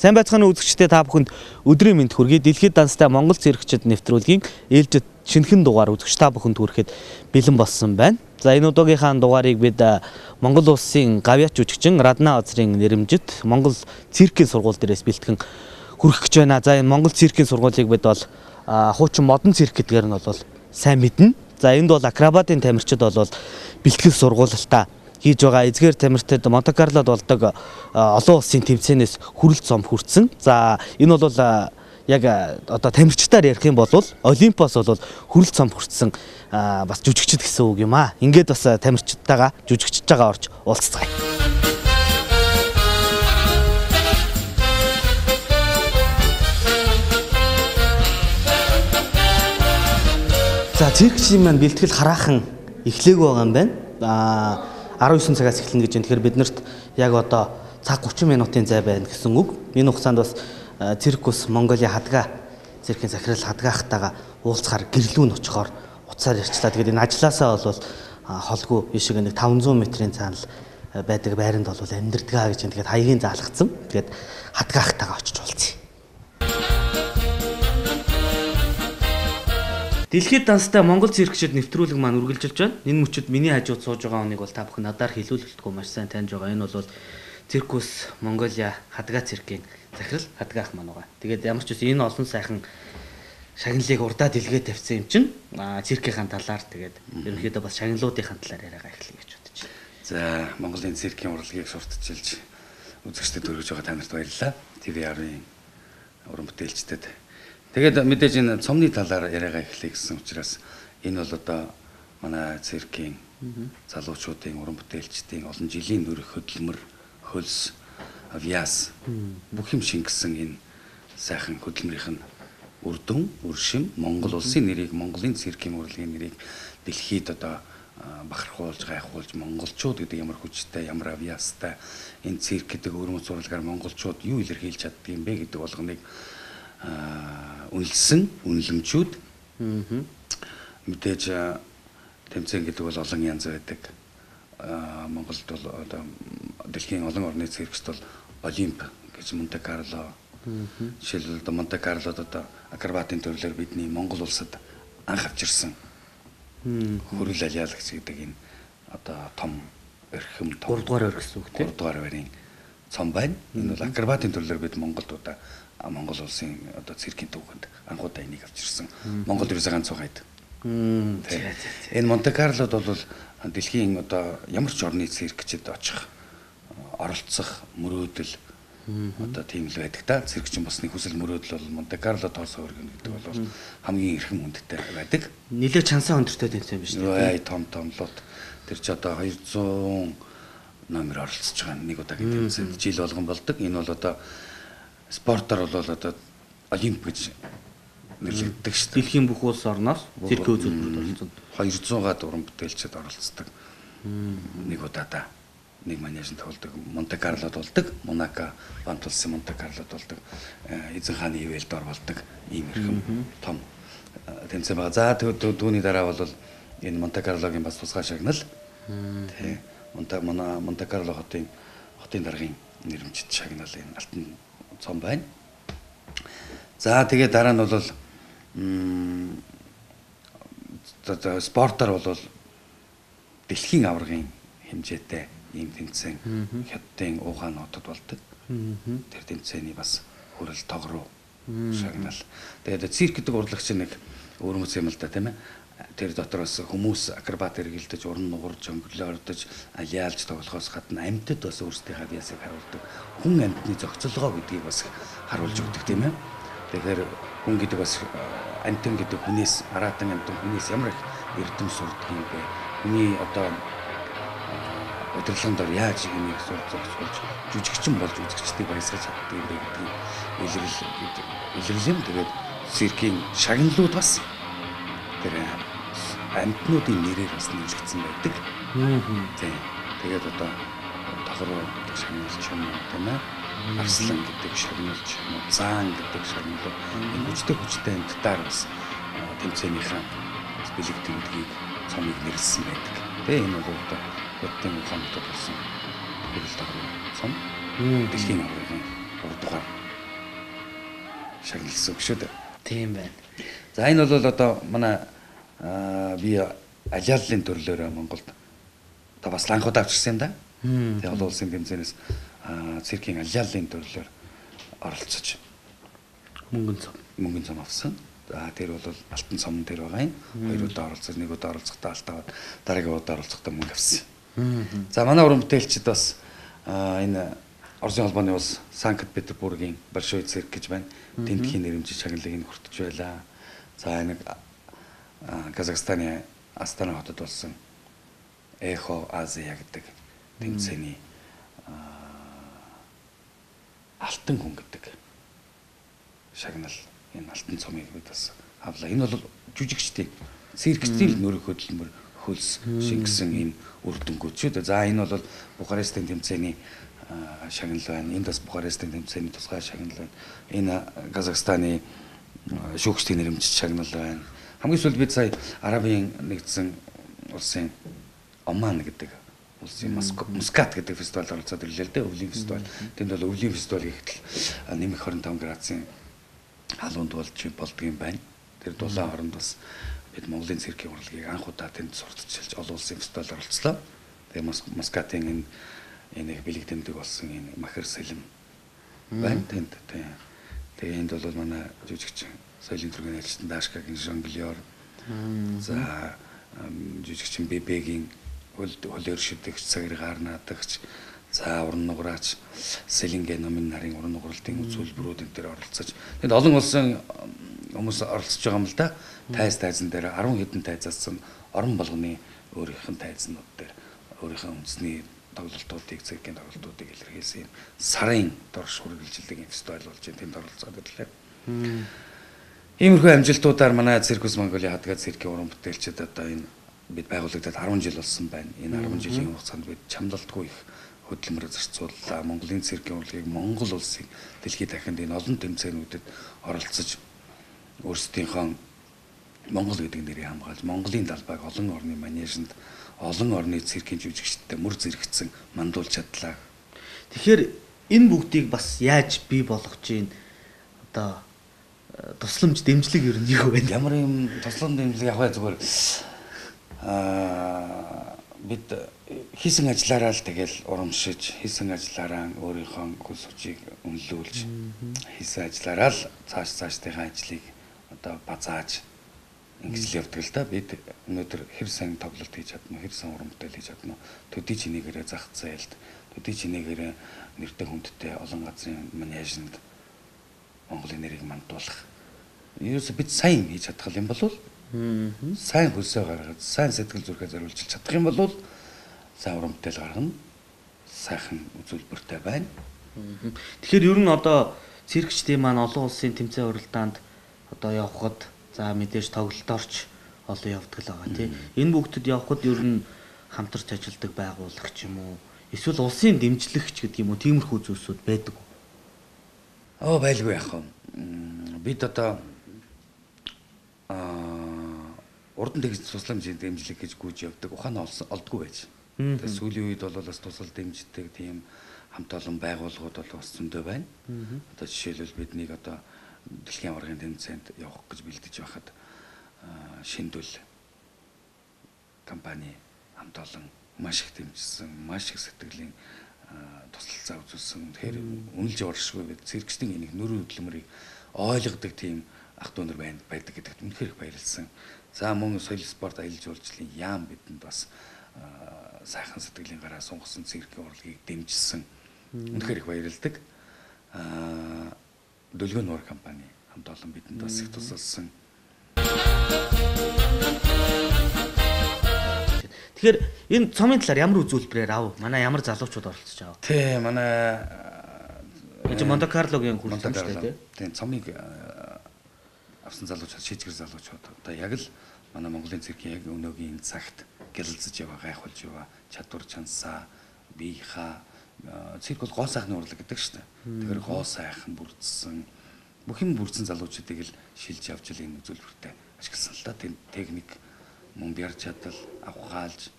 Сайн байцгаана уу үзэгчдээ, та бүхэнд өдрийн мэнд хүргэе. Дэлхийд данстай Монгол цэрэгчид нэвтрүүлгийн ээлжид шинэхэн дугаар үзэгч та бүхэнд хүрэхэд бэлэн болсон байна. За энэ удаагийнхаа дугаарыг бид Монгол улсын гавьяач жүжигчин Радна Озрын нэрэмжит Монгол циркийн сургууль дээрээс бэлтгэн хүргэх гэж байна. За энэ Монгол циркийн сургуулийг бид бол хуучин модон цирк гэдгээр нь бол сайн мэднэ. За энд бол акробатын тамирчид бол бэлтгэл сургуулалтаа хийж байгаа. Эзгээр тамирчид Монте Карлод болдог олон улсын тэмцээнээс хүрэлт цом хүртсэн. За энэ бол яг одоо тамирчдаар ярих юм бол Олимпос бол хүрэлт цом хүртсэн бас жүжигчд гэсэн үг юм аа. Ингээд бас тамирчдтайгаа жүжигчж байгаа орж уулзцгаая. За циркчийн маань бэлтгэл хараахан эхлэегүй байгаа юм байна. 19 цагаас эхэлнэ гэж байна. Тэгэхээр биднэрт яг одоо цаг 30 минутын зай байна гэсэн үг. Энэ хугацаанд бас циркус Монголын хадгаа циркийн захирал хадгаахтайгаа уулзахаар гэрлүүн очихоор уцаар ярьчлаа. Тэгээд энэ ажилласаа бол холгүй ишиг нэг 500 метрийн цаанал байдаг байранд бол амьдэрдгаа гэж. Тэгээд хаягийн заалгацсан. Тэгээд хадгаахтайгаа очиж уулзъя. Дэлхийд данстай Монгол циркчид нэвтрүүлэг маань үргэлжилж байна. Энэ мөчид миний хажууд сууж байгаа хүнийг бол та бүхэн надаар хэлүүлэлтгүй маш сайн таньж байгаа. Энэ бол циркус Монголиа хадгаа циркийн захирал хадгаах маань байгаа. Тэгээд ямар ч үсэн энэ олон сайхан шагналыг урдаа дэлгээ тавьсан юм чинь циркийн талаар тэгээд ерөнхийдөө бас шагналуудын талаар яриагаа эхлэе гэж бодож байна. За Монголын циркийн урлагийг сурталчилж үзэгчдэд өргөж байгаа танарт баярлалаа. TV-ийн уран бүтээлчдэд. Тэгээд мэдээж энэ цомны талаар яриагаа эхлэе гэсэн учраас энэ бол одоо манай циркийн залуучуудын уран бүтээлчдийн олон жилийн нөрөх хөдөлмөр, хөлс, авиас бүх юм шингэсэн энэ сайхан хөдөлмөрийн үр дүн, үршим Монгол улсын нэрийг, Монголын циркийн урлагийн нэрийг дэлхийд одоо бахархуулж, гайхуулж, монголчууд гэдэг ямар хүчтэй, ямар авиастай энэ цирк гэдэг өрмөц урлагаар монголчууд юу илэрхийлж чаддаг юм бэ гэдэг болгоныг үнэлсэн үнэлэмжүүд мэдээж тэмцээн гэдэг бол олон янз байдаг. Монголд бол одоо дэлхийн олон орны циркчд бол Олимп гэж Монте Карло жишээлбэл Монте Карлод одоо акробатын төрлөөр бидний Монгол улсад анх авч ирсэн хөрөл алиалагч гэдэг энэ одоо том орхим том 3 дугаар ор гэсэн үг тийм 3 дугаар барийн цом байна. Энэ бол акробатын төрлөөр бид Монголд одоо Монгол улсын одоо циркийн төвхөнд анхудаа энийг авч ирсэн. Монгол ерөөсөө ганцхан хайд. Энэ Монте Карлод бол дэлхийн одоо ямар ч орны циркчид очих, оролцох мөрөөдөл одоо тийм л байдаг та. Циркчин болсны хүсэл мөрөөдөл бол Монте Карло тоосоо өргөнө гэдэг бол хамгийн эрхэм хүндтэй байдаг. Нилээ чансаа өндөртэй тэмцээн биш үү? Том лот. Тэр ч одоо 200 номер оролцож байгаа нэг удаагийн тэмцээнд жил болгон болдог. Энэ бол одоо спортоор бол одоо Олимп гэж нэрлэгддэг шүү дээ. Дэлхийн бүх улс орноос циркийн үзүүлбэрүүд оролцсон. 200-аад уран бүтээлчид оролцдог. Нэг удаадаа нэг манежнд тоглодог. Монте Карлод болдог. Монако, Бант улсын Монте Карлод болдог. Эзэн хааны ивэлд ор болдог. Ийм хэрхэм том тэмцээн байгаа. За түүний дараа бол энэ Монте Карлогийн бас тусгай шагнал. Тэ Монте Карло хотын даргын нэрэмжит шагнал энэ алтан цом байна. За тэгээ дараа нь бол спортоор бол дэлхийн аваргын хэмжээтэй ийм тэмцээн хятадын Ухаан хотод болдог. Тэр тэмцээний бас хүрэл тогруу шагнал. Тэгээд цирк гэдэг урлагч нэг өөрмөц юм л да тийм ээ. Тэр дотроос хүмүүс акробат эргэлдэж, уран нугарж, өнгөлөөрдөж, алиалж тоглохоос гадна амьтад бас өөрсдийнхээ авиасыг харуулдаг. Хүн амьтны зохицолгоо гэдгийг бас харуулж өгдөг тийм ээ. Тэгэхээр хүн гэдэг бас амьтан гэдэг хүнээс, аратан амьтан хүнээс ямар их эрдэм сурдаг юм бэ? Хүний одоо удирдлагын дор яаж энийг сурч жүжигчин болж үзэгчдийг баясгаж чаддаг юм бэ гэдгийг илэрлэл юм. Тэгээд циркийн шагналууд бас тэр амьтнуудын нэрээр бас нэрлэгдсэн байдаг. Тийм. Тэгээд одоо тохроо гэдэг шагнал ч юм уу тийм ээ. Арслан гэдэг шагнал ч юм уу, заан гэдэг шагнал. Энэ хүчтэй амьтдаар бас тэмцээнийхээ бэлэг тэмдгийг цомыг нэрлсэн байдаг. Тэгээ энэ бол одоо Хятадын Ухаан хотод болсон хөрөл тохроо цом. Дэлхийн аваргын 3 дугаар шагналсан үг шүү дээ. Тийм байна. За энэ бол одоо манай би алиаллын төрлөөр Монголд одоо бас анхудаа авчирсан юм да. Тэгээ олон улсын тэмцээнээс циркийн алиаллын төрлөөр оролцож мөнгөн цом авсан. За тэр бол алтан цомн дээр байгаа юм. Хоёр удаа оролцож, нэг удаа оролцохдоо алт аваад дараагийн удаа оролцохдоо мөнгө авсан. За манай уран бүтээлчид бас энэ Оросын холбооны улс Санкт-Петербургийн Большой цирк гэж байна. Тэмдгийн нэрмжиж шагналыг хүртэж байлаа. За энэ Казахстаны Астана хотод болсон Эхо Азия гэдэг тэмцээний алтан хүн гэдэг шагнал энэ алтан цомыг бид бас авлаа. Энэ бол жүжигчдийн циркчдийн нөрөх хөдөлмөр хөлс шингэсэн энэ үр дүнгууд шүү дээ. За энэ бол Бухарестийн тэмцээний шагнал байна. Энд бас Бухарестийн тэмцээний тусгай шагнал байна. Энэ Казахстаны шүүгчдийн нэрмжиж шагнал байна. Хамгийн сүүлд бид сая Арабын нэгдсэн улсын Оман гэдэг улсын Мускат гэдэг фестивалд оролцоод ирлээ л дээ. Өвлийн фестиваль. Тэнд бол өвлийн фестиваль гэхдээ нэмэх 25 градусын халуунд болж болдго юм байна. Тэр дулаан хооронд бас бид Монголын циркийн урлагийг анх удаа тэнд сурталчилж олон улсын фестивалд оролцлоо. Тэгээ Мускатын энэ бэлэг тэмдэг болсон энэ махар сэлэм байна тэнд. Тэгээ энд бол манай жүжигч соёлын төргийн ажилтан Дашкагийн жонглёр. За жүжигчин Бебегийн хөлөөр шидэгч цагир гарнаадагч. За уран нуграач Сэлингэ номын нарын уран нугралтын үзүүлбэрүүд энэ төр оролцож. Тэнд олон улсын хүмүүс оролцож байгаа юм л да. Тайзан дээр 10 хэдэн тайзаасан орон болгоны өөрийнх нь тайзнууд дээр өөрийнхөө үндэсний тоглолтуудыг циркийн тоглолтуудыг илэрхийлсэн сарын дорш хүргэлжилдэг фестивал болж тэнд оролцоод ирлээ. Иймэрхүү амжилтуудаар манай Циркус Монголын хадгалт циркийн уран бүтээлчид одоо энэ бид байгуулагдаад 10 жил болсон байна. Энэ 10 жилийн хугацаанд бид чамлалтгүй их хөдөлмөр зарцууллаа. Монголын циркийн урлагийг Монгол улсын дэлхийд дахинд энэ олон тэмцээнүүдэд оролцож өөрсдийнхөө Монгол гэдэг нэрийг хамгаалж Монголын талбайг олон орны манежинд олон орны циркийн жүжигчдтэй мөр зэрэгцэн мандуулж чадлаа. Тэгэхээр энэ бүгдийг бас яаж бий болгож ийн одоо тусламж дэмжлэг ер нь юу вэ? Ямар юм тусламж дэмжлэг явах зүгээр бид хийсэн ажиллаараа л тэгэл урамшиж хийсэн ажиллаараа өөрийнхөө хөл сүчийг үнэлүүлж хийсэн ажиллаараа л цаашдынхаа ажлыг одоо базааж ингэж л явдаг л да. Бид өнөөдөр хэр сайн тоглолт хийж чадна, хэр сайн уран бүтээл хийж чадна. Төдий чинээгээрээ зах зээлд, төдий чинээгээрээ нэртэй хүндтэй олон газрын манежинд Монголын нэрийг мандуулах. Ерөөсө бид сайн хийж чадах юм бол сайн хөлсөө гаргаж, сайн сэтгэл зүрхээ зориулж чадах юм бол сайн уран бүтээл гаргана. Сайхан үзүүлбэртэй байна. Тэгэхээр ер нь одоо циркчдийн маань олон улсын тэмцээн уралдаанд одоо явхад за мэдээж тоглолтоорч олон явдаг л байгаа тийм. Энэ бүгдэд явхад ер нь хамтарч ажилладаг байгууллага ч юм уу эсвэл улсын дэмжлэгч гэдэг юм уу тиймэрхүү зүйлсүүд байдаг уу? Байлгүй яах вэ? Бид одоо урдан тэгж тусламжийн дэмжлэг гэж гүйж явдаг ухаанаа олдгүй байж. Тэгээ сүүлийн үед бол бас тусал дэмждэг тийм хамт олон байгууллагууд бол бас зөндөө байна. Одоо жишээлбэл биднийг одоо дэлхийн аваргын тэмцээнд явах гэж бэлдэж байхад шиндвэл компани хамт олон маш их дэмжсэн, маш их сэтгэлийн туслалцаа үзүүлсэн. Тэгэхээр үнэлж оршгүй бид циркчдийн энийг нөрөө хөдөлмөрийг ойлгодог тийм ах дүү нар байдаг гэдэгт үнэхээр их баярлсан. За мөн соёл спорт аялал жуулчлалын яам бидэнд бас сайхан сэтгэлийн гараа сунгасан циркийн урлагийг дэмжсэн. Үнэхээр их баярлдаг. Дөлгөө нуур компани хамт олон бидэнд бас их тусалсан. Тэгэхээр энэ цомын талаар ямар үзүүлбэрээр ав? Манай ямар залуучууд оролцож байгаа? Тий, манай Монте Карлогийн хүрээлэнтэй тий цомыг авсан залуучууд шийдгэр залуучууд одоо яг л манай Монголын циркийн яг өнөөгийн энэ цагт гялалзаж яваа, гайхуулж яваа чадвар чансаа биеийнхаа цирк бол гоо сайхны урлаг гэдэг шүү дээ. Тэгэхээр гоо сайхан бүрдсэн бүх юм бүрдсэн залуучуудыг л шилж авч л энэ үзүүлбэртээ ашигласан л та. Тийм техник мөн бяр чадал авахгаалж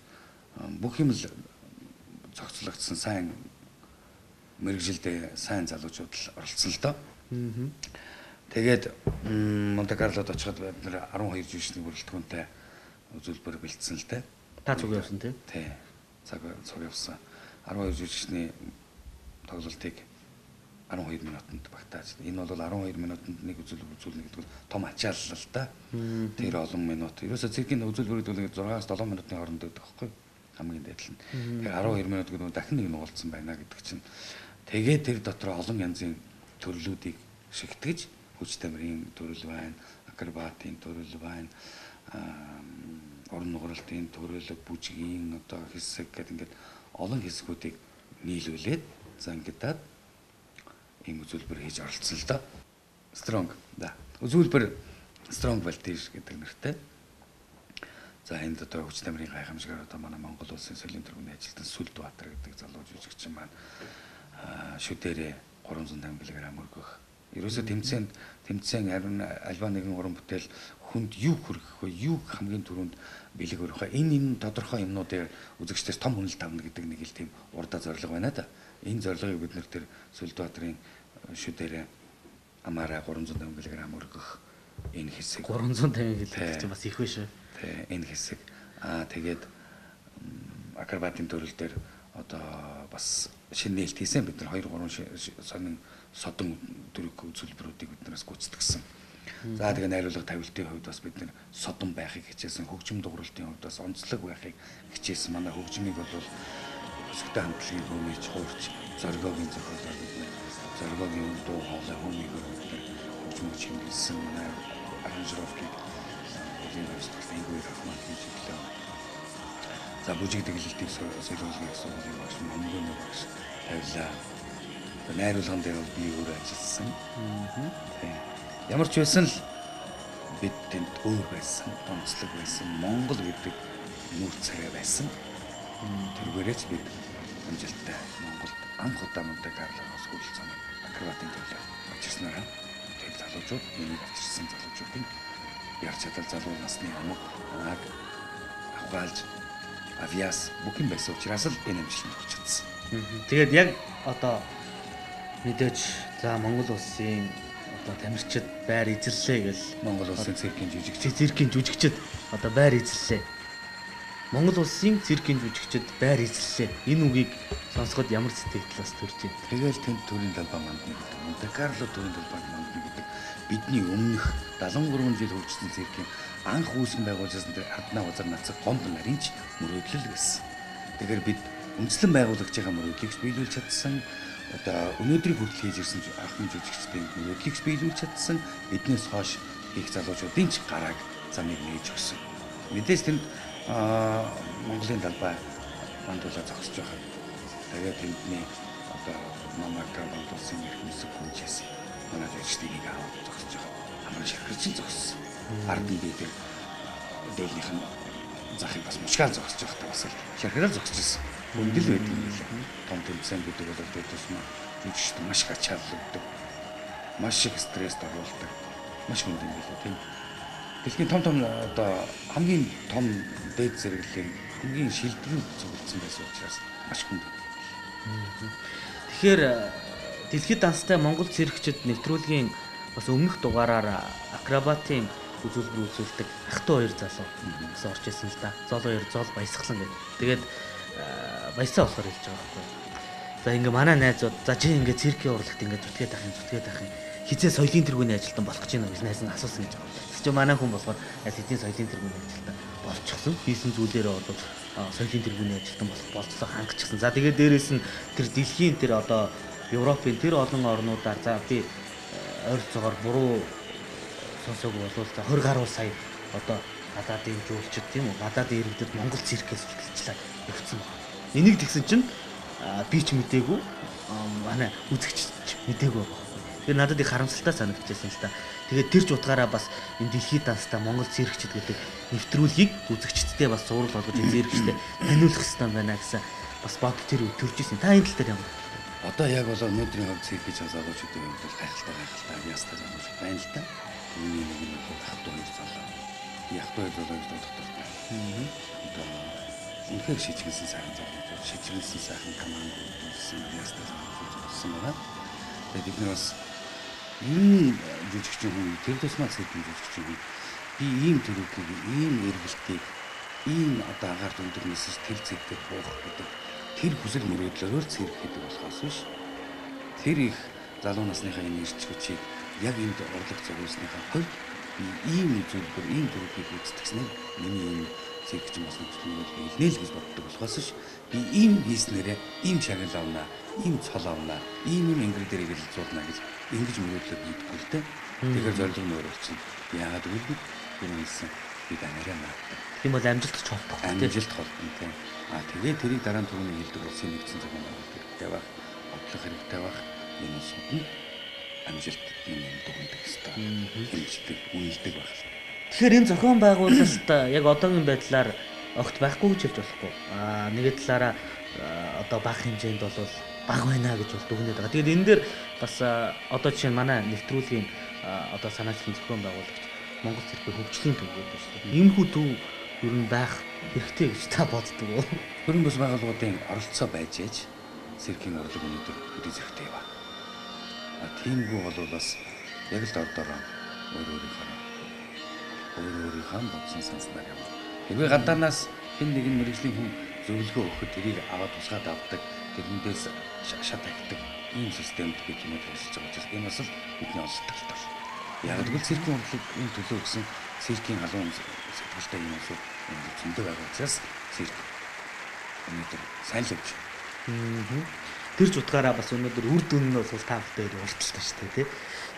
бүх юм л зохицуулагдсан сайн мэрэгжилдээ сайн залуучууд л оролцсон л доо. Тэгээд Монте Карлод очиход бид нэр 12 жүжигчний бүрэлдэхүүнтэй үзүүлбэр бэлдсэн л дээ. Та цуг явсан тий? Тий. Цуг явсан. 12 жүжигчний тоглолтыг 12 минутанд багтааж. Энэ бол 12 минутанд нэг үзүүлнэ гэдэг нь том ачаалал л да. Тэр олон минут. Ерөөсө циркийн үзүүлбэрүүд бол 6-7 минутын хооронд байдаг байхгүй юу? Хамгийн дээд нь. Тэгэхээр 12 минут гэдэг нь дахин нэг нуулцсан байна гэдэг чинь. Тэгээд тэр дотор олон янзын төрлүүдийг шигтгэж хүч тамирын төрөл байна, акробатын төрөл байна, орон нугралтын төрөл, бүжгийн одоо хэсэг гэдэг ингээд олон хэсгүүдийг нийлүүлээд за ингээд ийм үзүүлбэр хийж оролцсон л доо. Strong да. Үзүүлбэр Strong Voltage гэдэг нэртэй. За энд одоо хүч тамирын гайхамшигар одоо манай Монгол улсын соёлын төрөмний ажилтан Сүлдбаатар гэдэг залуу жүжигчин маань шүдэрээ 350 кг өргөх. Ерөөсө тэмцээн харин альва нэгэн уран бүтээл хүнд юу хүргэх вэ? Юу хамгийн түрүүнд бэлэг өрөх вэ? Энэ тодорхой юмнуудыг үзэгчдээс том хүнэлт авна гэдэг нэг л тийм урдаа зорилго байна да. Энэ зорилгыг бид нэр тэр Сүлдбаатарын шүдэрээ амаараа 350 кг өргөх энэ хэсэг 350 кг чинь бас их биш үү? Энэ хэсэг тэгээд акробатын төрөл дээр одоо бас шинэ нээлт хийсэн бид нар 2-3 сонин содон төрөг үзүүлбэрүүдийг биднээс гүйцэтгсэн. За тэгээ найруулга тавилтын хувьд бас бид нар содон байхыг хичээсэн, хөгжим дууралтын хувьд бас онцлог байхыг хичээсэн. Манай хөгжмийг бол өсөлттэй хамтлагийн хөөмийч хуурч зоргогийн зохиолоор бид нар зоргогийн дуу хоолой хөөмийгээр бид нар хөгжмөж хэмжилсэн. Манай аранжировкийг энэ студийн рахман хийж өглөө. За бүжиг дэглэлтийг солиулгын асуудлыг багш Монгол багш тавилаа. Найруулган дээр бол би өөр ажилласан. Ямар ч байсан л бид тэнд өөр байсан, томцлог байсан, Монгол гэдэг нүүр царай байсан. Тэргээрээч бид амжилттай Монголд анх удаа Монте Карлогоос хөлцөн акробатын төлөө очирснараа тэр залуучууд миний авчирсан залуучуудын яар чадал залуу насны амг унааг авгаалж авьяас бүхэн байсан учраас л энэ амжилтанд хүрч чадсан. Тэгээд яг одоо мэдээж за Монгол улсын одоо тамирчид байр эзэрлээ гэл Монгол улсын циркийн жүжигчид одоо байр эзэрлээ. Монгол улсын циркийн жүжигчид байр эзэрлээ. Энэ үгийг сонсоход ямар сэтгэл бас төрж байна. Тэгэл тэнд төрийн талбай мандны гэдэг. Монте Карло төрийн талбай мандны гэдэг. Бидний өмнөх 73 жил хөгжсөн циркийн анх үүсгэн байгуулсан тэр арднаа базар нацаг гомд нарийнч мөрөөдлөл байсан. Тэгэхээр бид үндэслэн байгуулагчийн мөрөөдлийг биелүүлж чадсан. Одоо өнөөдрийг хүртэл хийж ирсэн анхны жүжигчдийн мөрөөдлийг биелүүлж чадсан. Эднээс хойш их залуучуудын ч гарааг замыг нээж өгсөн. Мэдээж тэнд Монголын талбай мандуулаа зогсож байгаа. Тэгээд тэндний одоо Монакра мандуулсан эрхэмсэг хүнчээс манай жүжигчдийг аваад зогсож байгаа. Амар ширхэрч зогссон. Ард нь бид дээлийнх нь захыг бас мушгаал зогсож байхдаа бас ширхэрэл зогсож ирсэн. Хүндэл байдаг юм лээ. Том тэмцээн гэдэг бол дэдээс маа жүжигчд маш гачаалдаг. Маш их стресст оруулдаг. Маш хүнд юм билээ тийм. Дэлхийн том одоо хамгийн том дээд зэрэглэлийн хамгийн шилдэг зөвлөсөн байсан учраас маш хүнд. Тэгэхээр дэлхийд данстай Монгол циркчид нэвтрүүлгийн бас өмнөх дугаараар акробатын үзүүлбэр үзүүлдэг ахтуу хоёр залуу бас орж исэн л да. Зол хоёр зол баясгалан гэдэг. Тэгээд баясаа болохоор хэлж байгаа байхгүй. За ингээ манай найзууд за чи ингээ циркийн урлагт ингээ зүтгээд ахын хизээ соёлын тэргүүний ажилтан болох гэж байна гэж найз нь асуусан гэж байгаа. Чи манай хүн болохоор хэдийн соёлын тэргүүний ажилтан болчихсон. Хийсэн зүйлээрээ бол соёлын тэргүүний ажилтан болцлоо хангачсан. За тэгээд дээрэс нь тэр дэлхийн тэр одоо Европын тэр олон орнуудаар за би ойролцоогоор буруу сонсоогүй болвол за 20 гаруй сая одоо гадаадын жуулчид тийм үү гадаадын иргэдэд Монгол циркээс үлдчихлээ явцсан байна. Энийг тэгсэн чинь би ч мдээгүй манай үзэгч мдээгүй байна. Тэгээ надад их харамсалтай санагдчихсан л та. Тэгээд тэр ч утгаараа бас энэ дэлхийд данстай Монгол циркчид гэдэг нэвтрүүлгийг үзэгчдтэй бас зураг болгож циркчтэй таниулах хэрэгтэй байна гэсэн бас баг тэр төрж исэн. Та энэ тал дээр ямар? Одоо яг бол өнөөдрийн хувьд циркийн залуучуудын хувьд бол гайхалтай ястай залуучууд байна л та. Үүний нэг нь бол ахтуу хоёр залуу. Ахтуу хоёр залуу гэж дутагдав. Одоо үнэхээр шижигсэн сайхан залуучууд, шижигсэн сайхан команд үзсэн ястай залуучууд болсон байна. Тэгээд бид нар бас энэ жүжигчин хүн тэр тусмаа цэргийн жүжигчин хүн би ийм төрөлхийг ийм эргэлтийг ийм одоо агаарт өндөр нисэж тэр цэгтээ буух гэдэг тэр хүсэл мөрөөдлөөр цэрэг гэдэг болохоос биш тэр их залуу насныхаа энэ ирч хүчийг яг энд урлаг зориулсныхаа хувьд би ийм зүйлбэр ийм төрөлхийг үүсгэснээр миний энэ цэрэгчин бас нөхцөлийг илнээл гэж боддог болохоос биш би ийм хийснээрээ ийм шагнал авнаа ийм цол авнаа ийм ингэр дээрээ хэлцүүлнэ гэж ингэж мөрөөдлөд хийдэггүй л дээ. Тэгэхээр зорилго нь өөр чинь яагаад гэвэл түрүү хэлсэн би данараа нааддаг. Тийм бол амжилтч холбох. Амжилт холбоо тийм. Тэгээд тэрийг дараа нь түрүүний хэлдэг улсын нэгдсэн зохион байгуулалт хэрэгтэй байх, бодлого хэрэгтэй байх энэ усуд нь амжилт юм дүгндэг хэвээр. Хэмждэг, үнэлдэг байх. Тэгэхээр энэ зохион байгуулалт яг одоогийн байдлаар огт байхгүй гэж хэлж болохгүй. Нэг талаараа одоо бага хэмжээнд бол бага байна гэж бол дүгнээд байгаа. Тэгээд энэ дээр бас одоо жишээ нь манай нэвтрүүлгийн одоо санаачлалын зохион байгуулагч Монгол цэргийн хөгжлийн төв гэдэг шүү дээ. Иймэрхүү төв ер нь байх хэрэгтэй гэж та боддог уу? Хөрөнгө бус байгууллагуудын оролцоо байж ээж цэргийн орлого өнөөдөр хөдөө зэрэгтэй байна. Тиймгүй бол бас яг л ордороо өөрийнхөө бодсон санснаар явна. Хэрвээ гадаанаас хэн нэгэн мэрэгжлийн хүн зөвлөгөө өгөхөд тэрийг аваад тусгаад авдаг, тэрнээс шат агдаг ийм системд гэж юм хэлж байгаа учраас энэ бас л бидний олдтолтой байна. Яг л цэргийн орлого энэ төлөө өгсөн цэргийн халуун сэтгэлтэй юм уу зөндөө байгаа учраас цэрк өнөөдөр сайн л явж байна. Тэр ч утгаараа бас өнөөдөр үр дүн нь бол та бүхэн дээр урталтай шүү дээ.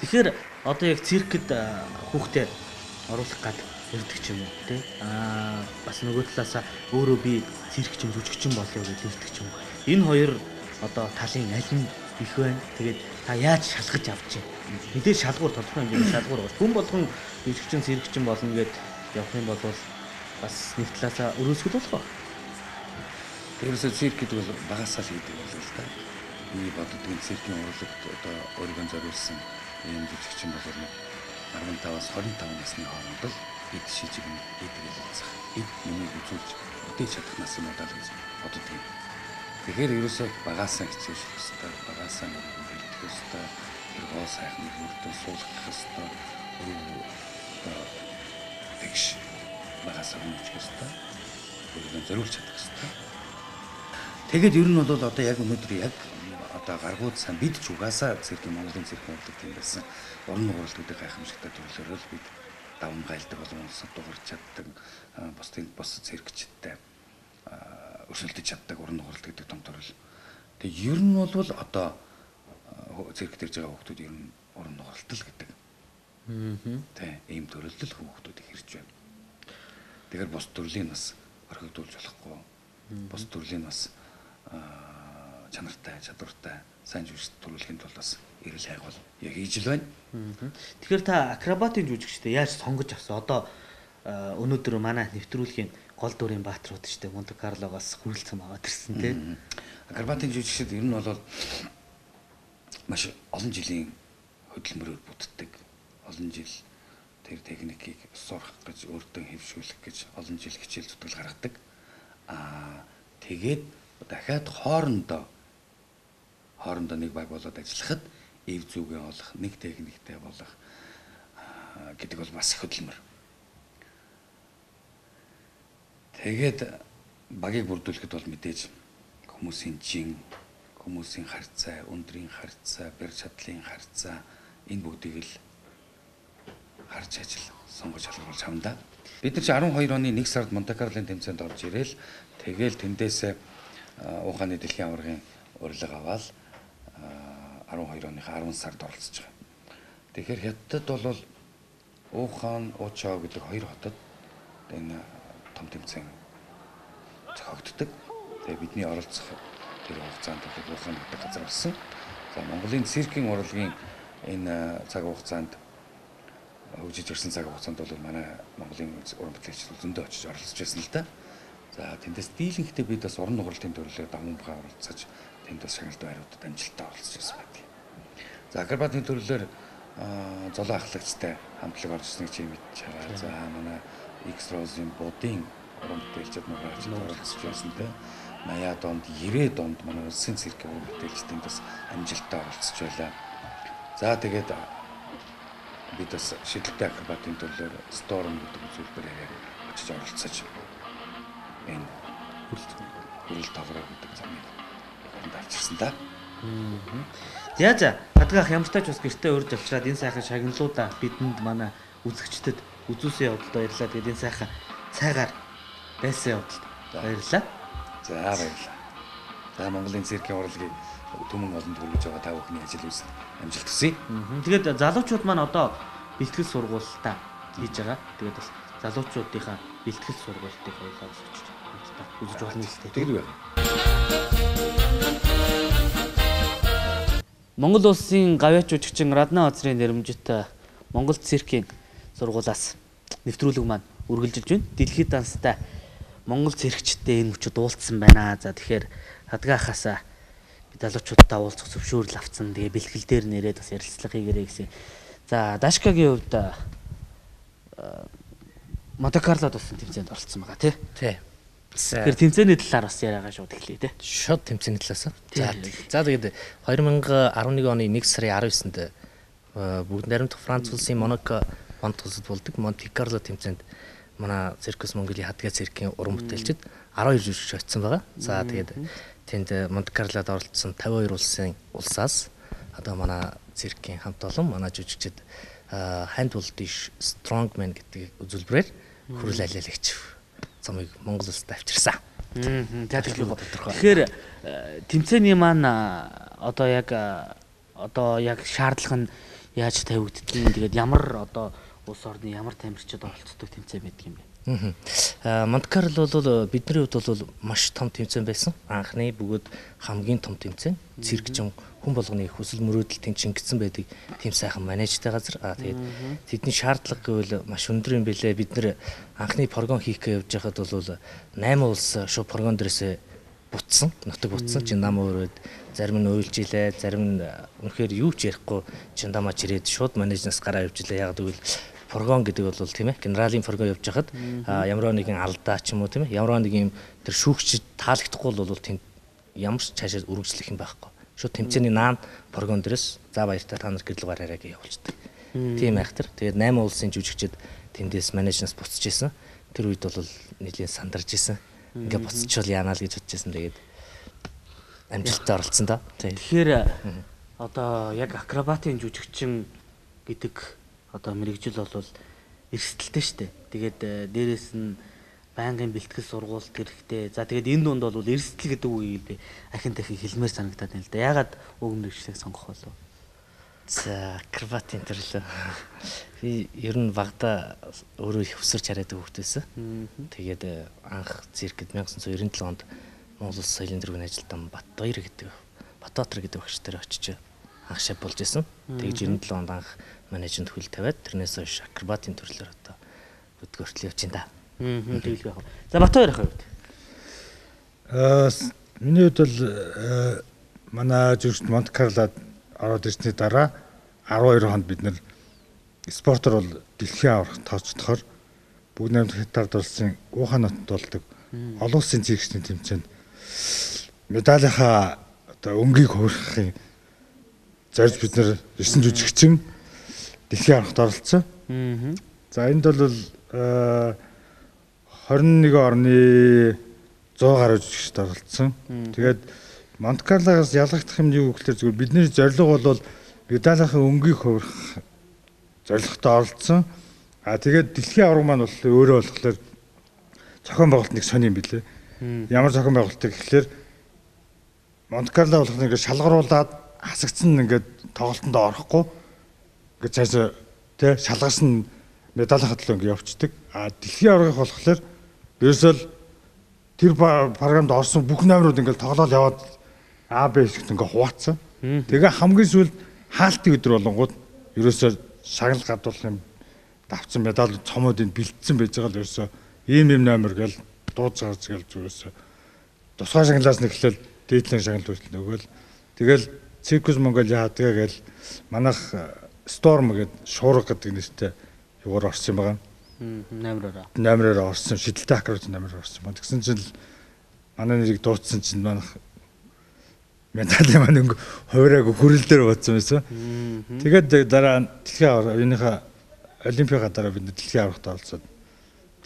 Тэгэхээр одоо яг циркэд хүүхдээ оруулах гад ирдэг ч юм уу тий. Бас нөгөө талаасаа өөрөө би циркчин жүжигчин болъё гэж ирдэг ч юм уу. Энэ хоёр одоо талын аль нь их байна. Тэгээд та яаж шалгаж авч чинь. Мэдээж шалгуур тодорхой хэмжээний шалгуур байна. Хүн болгон жүжигчин циркчин болно гэд явах юм бол бас нэг талаасаа өрөөсгөл болох ба. Тэрээс цирк гэдэг бол багасаа л хийдэг юм л да. Миний боддог циркийн урлагт одоо өөрийгөө зориулсан ийм жүжигчин бол 15-аас 25 насны хооронд л эд шижиг нь хийдэг л зах. Эд миний үзүүлж үдээж чадах нас юм удаа л гэж боддог юм. Тэгэхээр ерөөсөө багасаа хичээж хэвээр багасаа хэлдэг хэвээр тэр гоо сайхан бүрдээ суулгах хэвээр тэгш багасаа өмнөж хэвээр өөрийгөө зориулж чадах хэвээр. Тэгээд ер нь бол одоо яг өнөөдөр яг одоо гаргууд сан бид ч угаасаа цэргийн Монголын цэргийн урлаг тийм байсан. Орон нууралтуудыг гайхамшигтай төрлөөр л бид даван гайлдаг болон улсад дуурч чаддаг бос цэрэгчтэй өрсөлдөж чаддаг орон нууралт гэдэг том төрөл. Тэгээ ер нь бол одоо цэрэг дэрж байгаа хүмүүс ер нь орон нууралт л гэдэг. Тэ ийм төрөлдөл хүмүүсийг хэрж байна. Тэгэхээр бос төрлийн бас орхигдуулж болохгүй. Бос төрлийн бас чанартай, чадвартай сайн жүжигч төрүүлэхэд бол бас эрэл хайгуул яг хийж л байна. Тэгэхээр та акробатын жүжигчтэй яаж сонгож авсан? Одоо өнөөдөр манай нэвтрүүлгийн гол дүрийн бааtruуд штэ Монте Карлогоос хүрэлцэн аваад ирсэн тийм. Акробатын жүжигчид ер нь бол маш олон жилийн хөдөлмөрөөр бүтдэг. Олон жил тэр техникийг сурах гэж өөртөө хэвшүүлэх гэж олон жил хичээл зүтгэл гаргадаг. Тэгээд дахиад хоорондоо нэг баг болоод ажиллахад эв зүгээ олох, нэг техниктэй болох гэдэг бол бас хөдөлмөр. Тэгээд багийг бүрдүүлэхэд бол мэдээж хүмүүсийн жин, хүмүүсийн харьцаа, өндрийн харьцаа, барь чадлын харьцаа энэ бүгдийг л харж ажил сонгож шалгаруулж авна. Бид нар чи 12 оны 1 сард Монте Карлогийн тэмцээнд орж ирээл тэгэл тэндээсээ ухааны дэлхийн аваргын урилга аваад 12 оныхаа 10 сард оролцож байгаа. Тэгэхээр хятадд бол Ухаан, Учао гэдэг хоёр хотод энэ том тэмцээн зохиогддог. Тэгээ бидний оролцох тэр хугацаанд Ухаан гэдэг газар болсон. За Монголын циркийн урлагийн энэ цаг хугацаанд хөгжиж ирсэн цаг хугацаанд бол манай Монголын уран бүтээлчид зөндөө очиж оролцож байсан л да. За тэндээс дийлэнхтэй бид бас орон нууралтын төрлөөр давмбага оролцож тэнд бас шагналт байруудад амжилттай оролцож байсан байдаг. За акробатын төрлөөр золоо ахлагчтай хамтлаг орж ирсэн гэж мэдж байгаа. За манай X-Rose-ийн будын уран бүтээлчид мөрөж оролцож байсан те. 80-аад онд 90-аад онд манай улсын циркийн уран бүтээлчдэнд бас амжилттай оролцож байлаа. За тэгээд бид бас шидэлтэй акробатын төлөөр Storm гэдэг үзүүлбэрээр очиж оролцож энэ хөрөл тоглоо гэдэг замыг хооронд авчирсан да. За хадгаах ямар ч тач бас гэртээ урьж авчираад энэ сайхан шагналуудаа бидэнд манай үзэгчдэд үзүүлсэн явдалд баярлалаа. Тэгээд энэ сайхан цайгаар байсан явдалд баярлалаа. За баярлалаа. За Монголын циркийн урлагийг түмэн олонд хүргэж байгаа та бүхний ажил үйлс амжилт хүсье. Тэгээд залуучууд маань одоо бэлтгэл сургуультаа хийж байгаа. Тэгээд бас залуучуудынхаа бэлтгэл сургуулийг хоёулаа үзэж болно үстэй. Тэгдэг байна. Монгол улсын гавьяач жүжигчин Радна Озрын нэрмжит Монгол циркийн сургуулиас нэвтрүүлэг маань үргэлжилж байна. Дэлхийд данстай Монгол циркчтэй энэ мөчөд уулзсан байна. За тэгэхээр хадгаахаасаа бид залуучуудтай уулзах зөвшөөрөл авсан. Тэгээ бэлтгэл дээр нэрээд бас ярилцлага хийгээрэй гэсэн. За Дашкагийн хувьд Монте-Карлод бас тэмцээнд оролцсон байгаа тий. Тэгэхээр тэмцээний талаар бас яриагаа шууд эхлэе тий. Шууд тэмцээний талаас. За тэгээд 2011 оны 1 сарын 19-нд бүгд найрамдах Франц улсын Монако бонд тусад болдог Монте-Карло тэмцээнд манай Циркус Монголын хадгаа циркийн уран бүтээлчид 12 жүжигч очсон байгаа. За тэгээд тэнд Монте-Карлод оролцсон 52 улсын улсаас одоо манай циркийн хамт олон манай жүжигчид handball dish strongman гэдэг үзүүлбэрээр хөрөл алиалагч замыг Монгол улсад авчирсан. Тэгэхээр тэмцээний маань одоо яг шаардлага нь яаж тавигддгийг тэгээд ямар одоо улс орны ямар тамирчид оролцдог тэмцээн байдаг юм бэ? Монте-Карло бол бидний хувьд бол маш том тэмцээн байсан. Анхны бөгөөд хамгийн том тэмцээн. Циркчин хүн болгоны хүсэл мөрөөдөл тэнд шингэсэн байдаг тийм сайхан менежтэй газар. Тэгээд тэдний шаардлага гэвэл маш өндөр юм билээ. Бид нэр анхны програм хийх гэж явж байхад бол 8 улс шууд програм дээрээс бутсан, нутаг бутсан. Чиндам өрөөд зарим нь уйлж илээ, зарим нь үнэхээр юу ч ярихгүй чиндамаач ирээд шууд менежнээс гараа явж илээ. Яг гэвэл програм гэдэг бол тийм ээ генералын програм явж хахад ямар нэгэн алдаа ч юм уу тийм ээ ямар нэгэн тэр шүүгчд таалагдахгүй бол тэнд ямар ч цаашаа үргэлжлэх юм байхгүй. Шууд тэмцээний наан програм дээрээс за баяртай та нар гэрлэг гараарай гэж явуулчихдаг. Тийм айхтар. Тэгээд 8 улсын жүжигчид тэндээс менежнээс буцаж исэн. Тэр үед бол нэлийн сандарч исэн. Ингээ буцчихвол яанаа л гэж бодож исэн. Тэгээд амжилттай оролцсон да. Тэгэхээр одоо яг акробатын жүжигчин гэдэг одоо мэрэгжил бол эрсдэлтэй шүү дээ. Тэгээд дээрэс нь байнгын бэлтгэл сургуульд хэрэгтэй. За тэгээд энэ дунд бол эрсдэл гэдэг үгийг би ахин дахин хэлмээр санагдаад байна л да. Ягаад уг мэрэгчлийг сонгох болов? За акробатын төрлөө. Би ер нь багада өөрөө их өсөрч хараадаг хүүхдээсэн. Тэгээд анх циркэд 1997 онд Монгол Улс соёлын тэргүүний ажилтан Батбаяр гэдэг Батбаатар гэдэг багш дээр очиж анх шав болж исэн. Тэгээд 97 онд анх менежмент хөл тавиад тэрнээс хойш акробатын төрлөөр одоо хөдөлгөөртөл явж байна да. Тэгэлгүй яах вэ? За Батбаяр яах вэ? Миний хувьд бол манай жүжигч Монте-Карлод ороод ирсний дараа 12 хонд бид нэр спортоор бол дэлхийн аврах тооцдохоор бүгд найрамдах Хятад улсын Ухаан хотод болдог олон улсын циркчдийн тэмцээнд медалийнхаа одоо өнгийг хувирахын зорж бид нэр 9 жүжигчин дэлхийн аврахт оролцсон. За энд бол 21 орны 100 гаруй жүжигчд оролцсон. Тэгээд Монте-Карлогоос ялгагдах юм юу гэхээр зүгээр бидний зорилго бол медалийнхаа өнгийг хувирах зорилготой оролцсон. Тэгээд дэлхийн авраг маань бол өөрөө болохоор зохион байгуулалт нэг сони юм билээ. Ямар зохион байгуулалтыг гэхээр Монте-Карло болох нэг шалгаруулад хасагдсан ингээд тоглолтонд орохгүй гэж цаашаа тий шалгасан медалийнхаа төлөө ингээд явцдаг. Дэлхийн аврагын болохоор ерөөсөө тэр програмд орсон бүх номерууд ингээд тоглоал яваад А Б хэсэгт ингээд хуваацсан. Тэгээ хамгийн сүүлд хаалтын өдөр болонгууд ерөөсөө шагнал гадуулах юм давцсан медаль цомоод энд бэлдсэн байж байгаа л ерөөсөө ийм номер гэл дууц гарч гэл зүгээс тусгай шагналаас нэг эхлээл дээдлийн шагнал хүртэл нөгөөл тэгэл Циркус Монголын хадгаа гэл манайх Storm гэдэг шуурга гэдэг нэртэй югаар орсон юм байгаа. Номероор орсон шидэлтэй акробат номероор орсон. Тэгсэн чинь манай нэрийг дуудсан чинь манайх медалийн маань өнгө хувираагүй хүрэл дээр бодсон байсан. Тэгээд дараа дэлхийн энийхээ олимпиада дараа бид дэлхийн аврагт оролцоод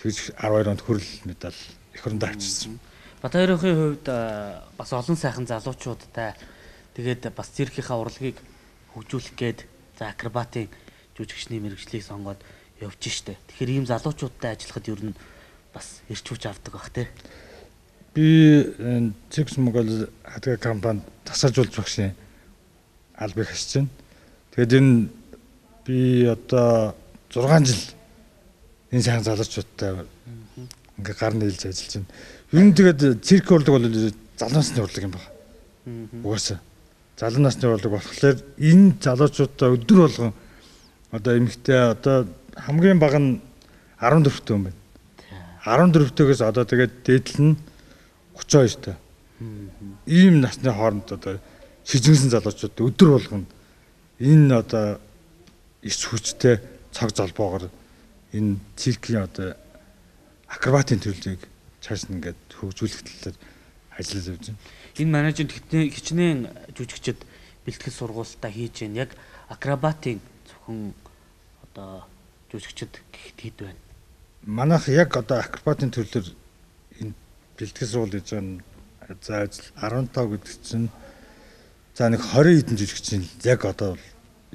тэгж 12 онд хүрэл медаль эх орондоо авчирсан. Батбаярын хувьд бас олон сайхан залуучуудтай тэгээд бас циркийнхаа урлагийг хөгжүүлэх гээд за акробатын жүжигчний мэрэгжлийг сонгоод явж штэ. Тэгэхээр ийм залуучуудтай ажиллахад ер нь бас эрч хүч авдаг бах тий. Би Циркс Монгол хадгалах компанид тасалжуулж багшийн албыг хасж байна. Тэгээд энэ би одоо 6 жил энэ сайхан залуучуудтай ингээ гар нийлж ажиллаж байна. Ер нь тэгээд цирк урлаг бол залуу насны урлаг юм байна. Угаасаа залуу насны урлаг болохоор энэ залуучуудаа өдөр болгон одоо эмэгтэй одоо хамгийн бага нь 14 төө юм байна. 14-төөс одоо тэгээд дээдл нь 32 таа. Ийм насны хооронд одоо шижигсэн залуучууд өдөр болгон энэ одоо иш хүчтэй цаг залбоогоор энэ циркийн одоо акробатын төрлийг чааш ингээд хөгжүүлэх талаар ажиллаж явж байна. Энэ менежмент хичнээн жүжигчд бэлтгэл сургуультаа хийж байна. Яг акробатын зөвхөн одоо жүжигчд гэхэд хэд байна? Манайх яг одоо акробатын төрлөөр энэ бэлтгэл сургууль хийж байгаа. За 15 гэдэг чинь за нэг 20 хэдэн жүжигчин яг одоо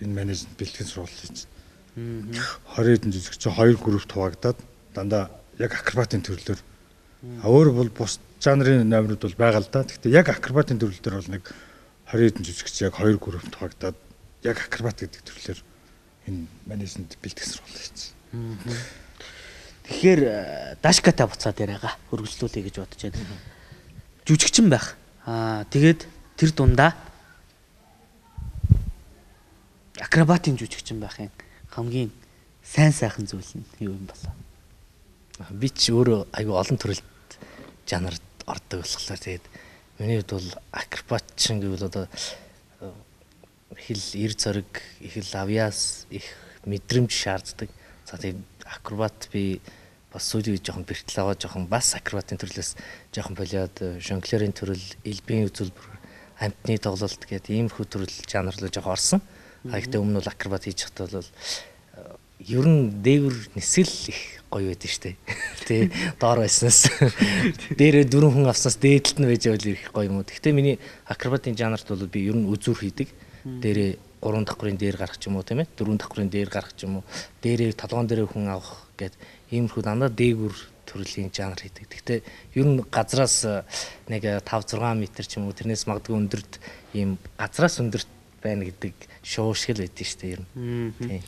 энэ менежмент бэлтгэл сургууль хийж байна. 20 хэдэн жүжигчин 2 групп хуваагдаад дандаа яг акробатын төрлөөр өөр бол бус жанрын номерууд бол байгаа л да. Гэхдээ яг акробатын төрлөл дээр бол нэг 20 хэдэн жүжигч яг 2 группт хуваагдаад яг акробат гэдэг төрлөөр энэ менежмент бэлтгэл сургууль хийж байна. Тэгэхээр дашкатай буцаад яриагаа хөргөжлүүлэе гэж бодож байна. Жүжигчин байх. Тэгээд тэр дундаа акробатын жүжигчин байхын хамгийн сайн сайхан зүйл нь юу юм болоо? Би ч өөрөө аюу олон төрөлд жанрд ордог болохоор тэгээд миний хувьд бол акробатчин гэвэл одоо хэл эр зориг, их авьяас, их мэдрэмж шаарддаг. За тэгээд акробат би бас сүүлийн үед жоохон бэртэл аваад жоохон бас акробатын төрлөөс жоохон болоод жонглерийн төрөл, элбийн үзүүлбэр, амтны тоглолт гэдэг иймэрхүү төрөл жанр руу жоохон орсон. Гэхдээ өмнө бол акробат хийж хатвал ер нь дээгүр нисэл их гоё байдаг штэ. Тэ доор байснаас дээрээ 4 хүн авснаас дээдлэлт нь байж байвал их гоё юм уу. Гэхдээ миний акробатын жанрт бол би ер нь үзүүр хийдэг. Дээрээ 3 давхрын дээр гарах ч юм уу тийм ээ. 4 давхрын дээр гарах ч юм уу. Дээрээ толгоон дээрээ хүн авах гэд иймэрхүү дандаа дээгүр төрлийн жанр хийдэг. Гэхдээ ер нь газраас нэг 5 6 м ч юм уу тэрнээс магадгүй өндөрт ийм газраас өндөрт байна гэдэг шоу шиг л байдсан штэ ер нь. Тийм.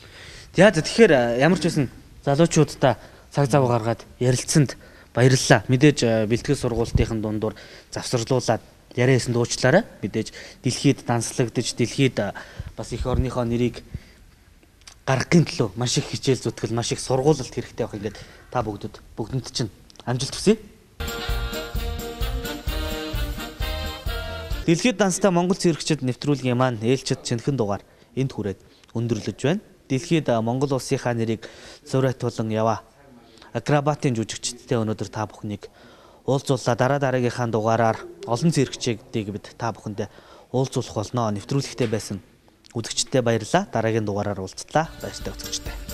За тэгэхээр ямар ч байсан залуучуудаа цаг зав гаргаад ярилцсанд баярлалаа. Мэдээж бэлтгэл сургуулийнхын дундуур завсарлуулаад яриасан дуучлаарай. Мэдээж дэлхийд данслагдаж дэлхийд бас их орныхоо нэрийг гаргахын төлөө маш их хичээл зүтгэл, маш их сургуулалт хэрэгтэй байх ингээд та бүгдэнд чинь амжилт хүсье. Дэлхийд данстай Монгол циркчид нэвтрүүлгийн маань ээлжид шинэхэн дугаар энд хүрээд өндөрлөж байна. Дэлхийд Монгол улсынхаа нэрийг зурайтуулан яваа акробатын жүжигчдтэй өнөөдөр та бүхнийг уулзууллаа. Дараагийнхаа дугаараар олон циркчидийг бид та бүхэндээ уулзуулах болно. Нэвтрүүлэгтээ байсан үзэгчдтэй баярлалаа. Дараагийн дугаараар уулзтлаа. Баяртай үзэгчтэй.